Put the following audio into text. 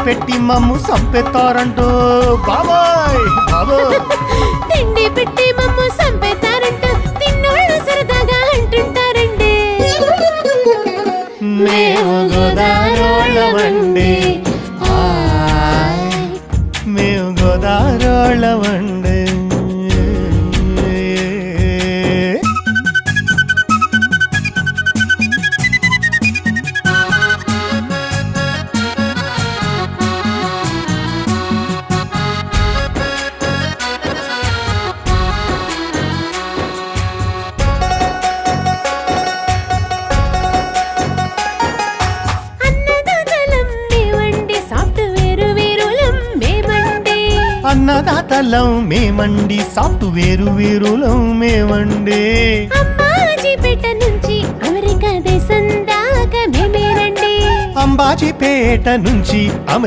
పెట్టి మమ్ము సంపెత్తారంటూ బాబాయ్ బాబో తిండి పెట్టి మమ్ము సంపేతారంటూ తిన్నోళ్ళు సరదాగా అంటుంటారండి. మేము గోదారోళ్ళమండి మేము గోదారోళ్ళమండి. అన్నదాతలం మేమండి సాఫ్ట్వేర్ వీరులం మేమండి. అంబాజీపేట నుంచి అమెరికా దేశం దాకా మేమేనండి. అంబాజీపేట నుంచి